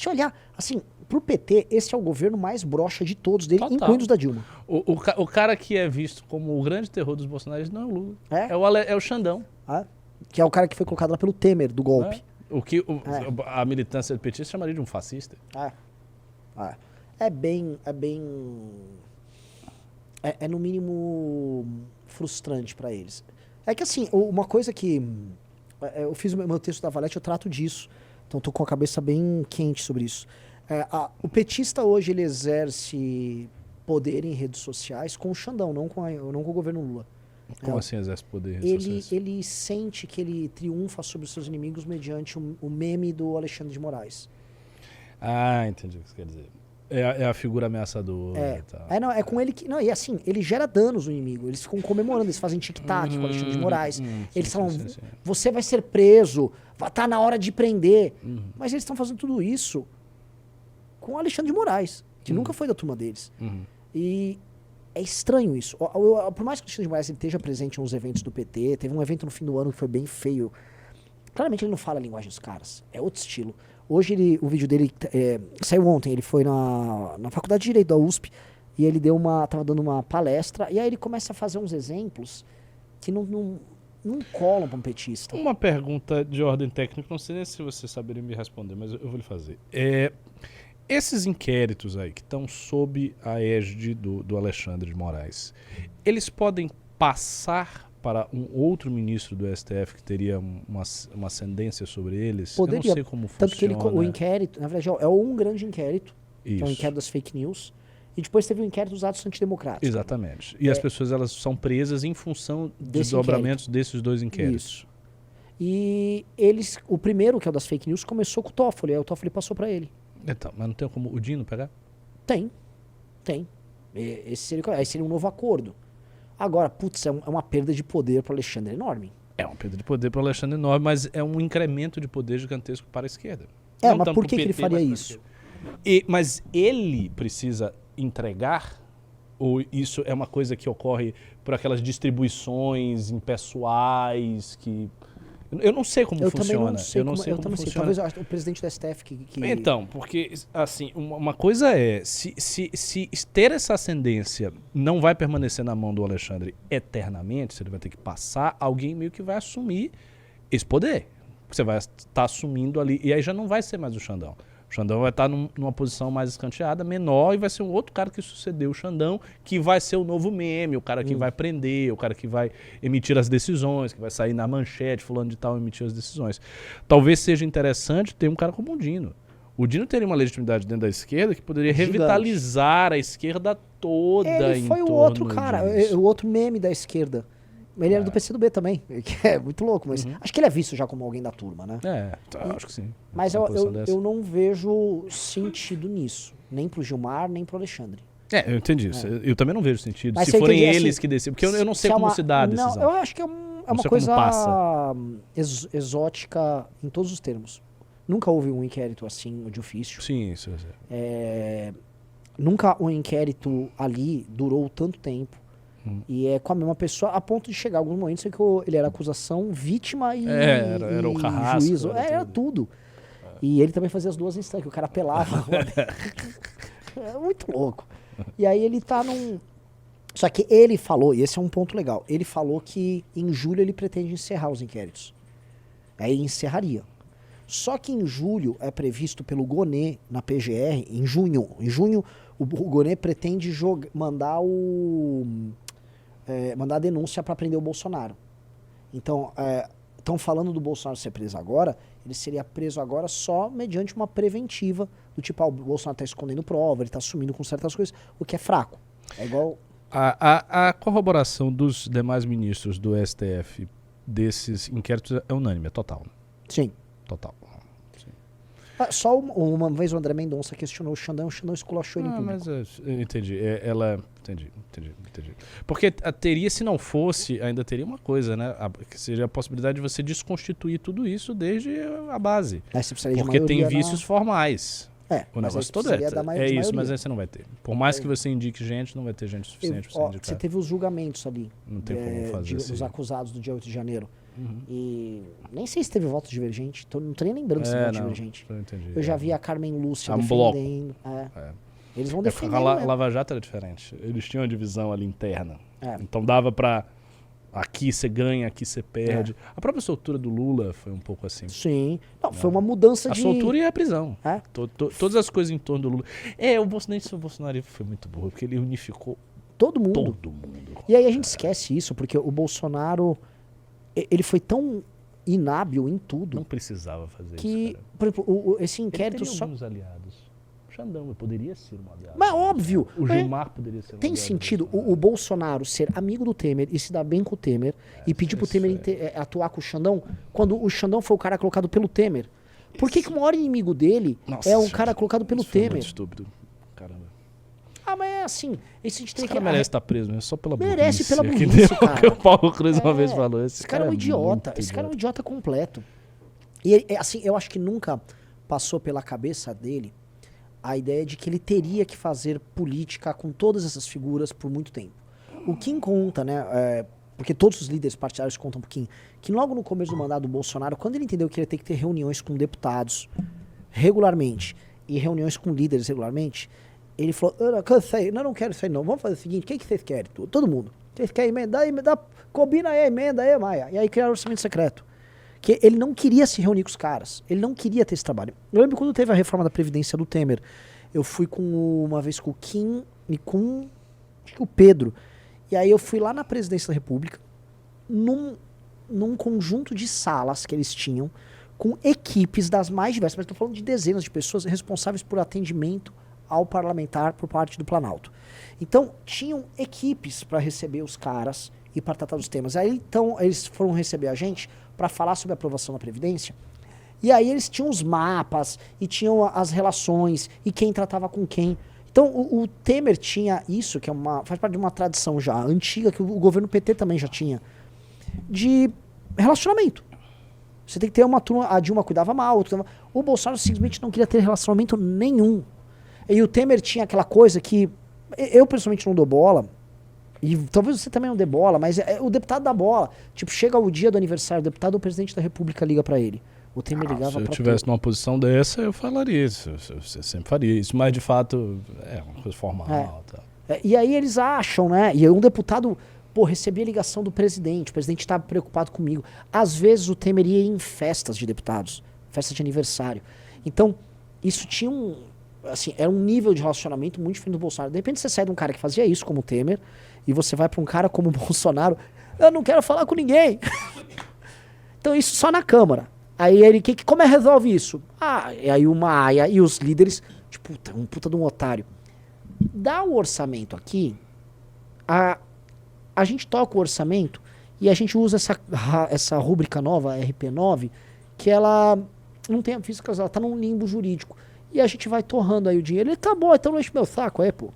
você olhar, assim, pro PT, esse é o governo mais broxa de todos dele, Total. incluindo os da Dilma. O cara que é visto como o grande terror dos bolsonaristas não é o Lula. É? É o Xandão. Que é o cara que foi colocado lá pelo Temer, do golpe. Né? A militância do petista chamaria de um fascista. É bem... É no mínimo frustrante pra eles. É que assim, uma coisa que... Eu fiz o meu texto da Valete, eu trato disso. Então tô com a cabeça bem quente sobre isso. O petista hoje, ele exerce poder em redes sociais com o Xandão, não com o governo Lula. Como assim exerce poder em redes sociais? Ele sente que ele triunfa sobre os seus inimigos mediante o meme do Alexandre de Moraes. Entendi o que você quer dizer. É a figura ameaçadora e tal. Não, é com ele que... Não, e assim, ele gera danos no inimigo. Eles ficam comemorando, eles fazem tic-tac com o Alexandre de Moraes. Eles falam, você vai ser preso, tá na hora de prender. Mas eles estão fazendo tudo isso com o Alexandre de Moraes, que nunca foi da turma deles. E é estranho isso. Por mais que o Alexandre de Moraes ele esteja presente em uns eventos do PT, teve um evento no fim do ano que foi bem feio. Claramente ele não fala a linguagem dos caras, é outro estilo. Hoje o vídeo dele saiu ontem, ele foi na Faculdade de Direito da USP e ele tava dando uma palestra e aí ele começa a fazer uns exemplos que não colam para um petista. Uma pergunta de ordem técnica, não sei nem se você saberia me responder, mas eu vou lhe fazer. Esses inquéritos aí que estão sob a égide do Alexandre de Moraes, eles podem passar para um outro ministro do STF que teria uma ascendência sobre eles? Poderia. Eu não sei como funciona. Tanto que o inquérito, na verdade, é um grande inquérito, que é o inquérito das fake news, e depois teve o inquérito dos atos antidemocráticos. Exatamente. E as pessoas elas são presas em função de desdobramentos desses dois inquéritos. Isso. E o primeiro, que é o das fake news, começou com o Toffoli, aí o Toffoli passou para ele. Então, mas não tem como o Dino pegar? Tem. Aí seria um novo acordo. Agora, putz, é uma perda de poder para o Alexandre enorme. É uma perda de poder para o Alexandre enorme, mas é um incremento de poder gigantesco para a esquerda. Mas por que ele faria isso? Mas ele precisa entregar, ou isso é uma coisa que ocorre por aquelas distribuições impessoais que... Eu não sei como funciona. Eu não sei como funciona. Talvez o presidente da STF que... Então, porque, assim, uma coisa é, se ter essa ascendência não vai permanecer na mão do Alexandre eternamente, se ele vai ter que passar, alguém meio que vai assumir esse poder. Você vai estar assumindo ali, e aí já não vai ser mais o Xandão. O Xandão vai estar numa posição mais escanteada, menor, e vai ser um outro cara que sucedeu o Xandão, que vai ser o novo meme, o cara que vai prender, o cara que vai emitir as decisões, que vai sair na manchete, fulano de tal, emitir as decisões. Talvez seja interessante ter um cara como o Dino. O Dino teria uma legitimidade dentro da esquerda que poderia revitalizar a esquerda toda. Ele foi o outro cara, o outro meme da esquerda. Ele era do PCdoB também, que é muito louco, mas acho que ele é visto já como alguém da turma, né? Acho que sim. Mas eu não vejo sentido nisso, nem pro Gilmar, nem pro Alexandre. Eu entendi isso. Eu também não vejo sentido. Mas se forem eles assim, que decidem, porque eu não sei como se dá a decisão. Não, eu acho que é uma coisa exótica em todos os termos. Nunca houve um inquérito assim de ofício. Sim, isso. Nunca um inquérito ali durou tanto tempo. E é com a mesma pessoa, a ponto de chegar alguns momentos em que ele era acusação, vítima e era o carrasco, juízo. Era tudo. E ele também fazia as duas instâncias, que o cara apelava. É muito louco. E aí ele tá num... Só que ele falou, e esse é um ponto legal, ele falou que em julho ele pretende encerrar os inquéritos. Aí encerraria. Só que em julho é previsto pelo Gonê na PGR, em junho o Gonê pretende mandar a denúncia para prender o Bolsonaro. Então, estão falando do Bolsonaro ser preso agora, ele seria preso agora só mediante uma preventiva, do tipo, o Bolsonaro está escondendo prova, ele está sumindo com certas coisas, o que é fraco. É igual... A corroboração dos demais ministros do STF desses inquéritos é unânime, é total. Sim. Total. Só uma vez o André Mendonça questionou o Xandão esculachou ele em público. Mas eu entendi. Entendi. Porque teria, se não fosse, ainda teria uma coisa, né? Que seria a possibilidade de você desconstituir tudo isso desde a base. Porque tem vícios formais. O negócio todo isso, mas aí você não vai ter. Por mais que você indique gente, não vai ter gente suficiente para você indicar. Você teve os julgamentos ali. Não tem como fazer os acusados do dia 8 de janeiro. E nem sei se teve voto divergente. Não tô nem lembrando se teve voto divergente. Eu já vi a Carmen Lúcia defendendo. Eles vão defender. A Lava Jato era diferente. Eles tinham uma divisão ali interna. Então dava pra... Aqui você ganha, aqui você perde. A própria soltura do Lula foi um pouco assim. Sim. Não, foi uma mudança de... A soltura e a prisão. Todas as coisas em torno do Lula. O Bolsonaro foi muito burro, porque ele unificou todo mundo. E aí a gente esquece isso, porque o Bolsonaro, ele foi tão inábil em tudo. Não precisava fazer que, isso, cara. Por exemplo, esse inquérito ele alguns aliados. Xandão poderia ser um aliado. Mas óbvio. O Gilmar poderia ser um aliado. Tem sentido o Bolsonaro ser amigo do Temer e se dar bem com o Temer e pedir pro Temer atuar com o Xandão, quando o Xandão foi o cara colocado pelo Temer? Por que o maior inimigo dele é um cara colocado pelo Temer? Muito estúpido. Caramba. Mas é assim, esse gente tem que... merece estar preso, né? Só pela burrice. Merece pela burrice, cara. Que o Paulo Cruz uma vez falou. Esse cara é um idiota. Esse cara é um idiota completo. E assim, eu acho que nunca passou pela cabeça dele a ideia de que ele teria que fazer política com todas essas figuras por muito tempo. O Kim conta, né? Porque todos os líderes partidários contam pro Kim, que logo no começo do mandato do Bolsonaro, quando ele entendeu que ele ia ter que ter reuniões com deputados regularmente e reuniões com líderes regularmente, ele falou, eu não quero isso aí não, vamos fazer o seguinte, o que vocês querem? Todo mundo. Vocês querem emenda? Combina aí a emenda aí, Maia. E aí criaram o orçamento secreto. Que ele não queria se reunir com os caras. Ele não queria ter esse trabalho. Eu lembro quando teve a reforma da Previdência do Temer. Eu fui uma vez com o Kim e com acho que o Pedro. E aí eu fui lá na Presidência da República, num conjunto de salas que eles tinham, com equipes das mais diversas, mas estou falando de dezenas de pessoas responsáveis por atendimento ao parlamentar por parte do Planalto. Então, tinham equipes para receber os caras e para tratar dos temas. Aí, então, eles foram receber a gente para falar sobre a aprovação da Previdência. E aí eles tinham os mapas, e tinham as relações, e quem tratava com quem. Então, o Temer tinha isso, que faz parte de uma tradição já antiga, que o governo PT também já tinha, de relacionamento. Você tem que ter uma turma, a Dilma cuidava mal, o Bolsonaro simplesmente não queria ter relacionamento nenhum. E o Temer tinha aquela coisa que eu pessoalmente não dou bola, e talvez você também não dê bola, mas o deputado dá bola. Tipo, chega o dia do aniversário, o deputado ou o presidente da República liga pra ele. O Temer ligava pra Se eu tivesse numa posição dessa, eu falaria isso. Eu sempre faria isso, mas de fato é uma coisa formal. E aí eles acham, né? E um deputado, recebia ligação do presidente, o presidente estava preocupado comigo. Às vezes o Temer ia em festas de deputados, festas de aniversário. Então, isso tinha era um nível de relacionamento muito diferente do Bolsonaro. De repente você sai de um cara que fazia isso, como o Temer, e você vai para um cara como o Bolsonaro, eu não quero falar com ninguém. Então isso só na Câmara. Aí ele, como resolve isso? E aí o Maia e os líderes, tipo, um puta de um otário. Dá o orçamento aqui, a gente toca o orçamento e a gente usa essa rúbrica nova, RP9, que ela não tem a física, ela tá num limbo jurídico. E a gente vai torrando aí o dinheiro. Ele tá bom, então não enche meu saco, pô.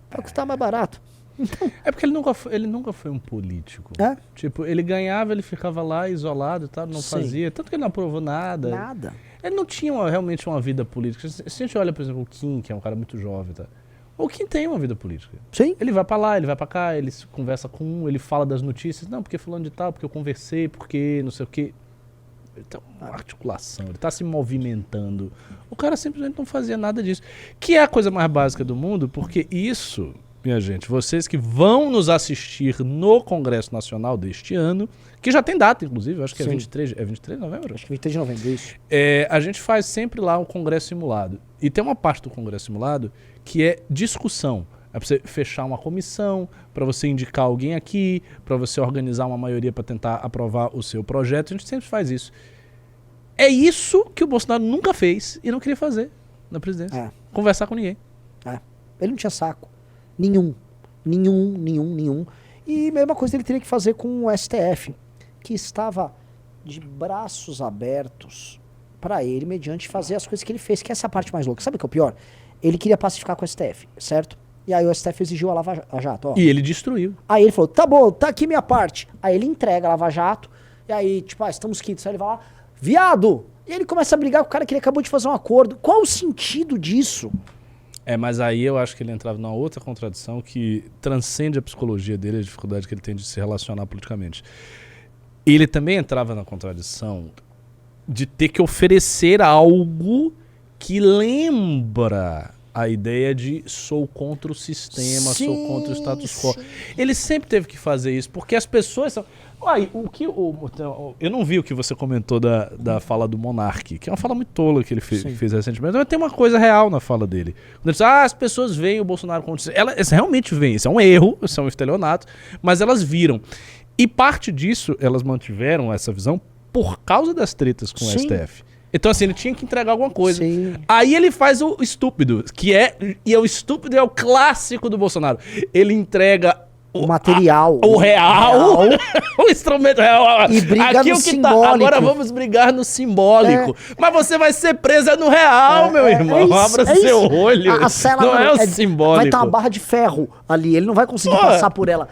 Vai custar mais barato. Então, é porque ele nunca foi um político. Tipo, ele ganhava, ele ficava lá isolado, tá? Não fazia. Tanto que ele não aprovou nada. Nada. Ele não tinha realmente uma vida política. Se a gente olha, por exemplo, o Kim, que é um cara muito jovem, tá? O Kim tem uma vida política. Sim. Ele vai pra lá, ele vai pra cá, ele conversa com um, ele fala das notícias. Não, porque fulano de tal, porque eu conversei, porque não sei o quê. Ele tem uma articulação, ele tá se movimentando. O cara simplesmente não fazia nada disso. Que é a coisa mais básica do mundo, porque isso, minha gente, vocês que vão nos assistir no Congresso Nacional deste ano, que já tem data, inclusive, eu acho que é 23 de novembro? Acho que 23 de novembro, isso. A gente faz sempre lá um Congresso Simulado. E tem uma parte do Congresso Simulado que é discussão. É para você fechar uma comissão, para você indicar alguém aqui, para você organizar uma maioria para tentar aprovar o seu projeto. A gente sempre faz isso. É isso que o Bolsonaro nunca fez e não queria fazer na presidência. Conversar com ninguém. Ele não tinha saco. Nenhum. E a mesma coisa ele teria que fazer com o STF, que estava de braços abertos para ele, mediante fazer as coisas que ele fez, que é essa parte mais louca. Sabe o que é o pior? Ele queria pacificar com o STF, certo? E aí o STF exigiu a Lava Jato. E ele destruiu. Aí ele falou, tá bom, tá aqui minha parte. Aí ele entrega a Lava Jato, e aí, tipo, estamos quites. Aí ele vai lá, viado! E ele começa a brigar com o cara que ele acabou de fazer um acordo. Qual o sentido disso? Mas aí eu acho que ele entrava numa outra contradição que transcende a psicologia dele, a dificuldade que ele tem de se relacionar politicamente. ele também entrava na contradição de ter que oferecer algo que lembra a ideia de sou contra o sistema, Sim, sou contra o status quo. sim. Ele sempre teve que fazer isso, porque as pessoas são... Uai, eu não vi o que você comentou da fala do Monark, que é uma fala muito tola que ele fez recentemente, mas tem uma coisa real na fala dele. Quando ele diz, as pessoas veem o Bolsonaro contra... Elas realmente veem, isso é um erro, isso é um estelionato, mas elas viram. E parte disso, elas mantiveram essa visão por causa das tretas com o STF. Então, assim, ele tinha que entregar alguma coisa. Sim. Aí ele faz o estúpido, e o estúpido é o clássico do Bolsonaro. Ele entrega o material. O real. O instrumento real. E briga aqui no o que simbólico. Tá. Agora vamos brigar no simbólico. Mas você vai ser presa no real, meu irmão. Abra seu olho. A cela não é o simbólico. Vai ter uma barra de ferro ali. Ele não vai conseguir passar por ela.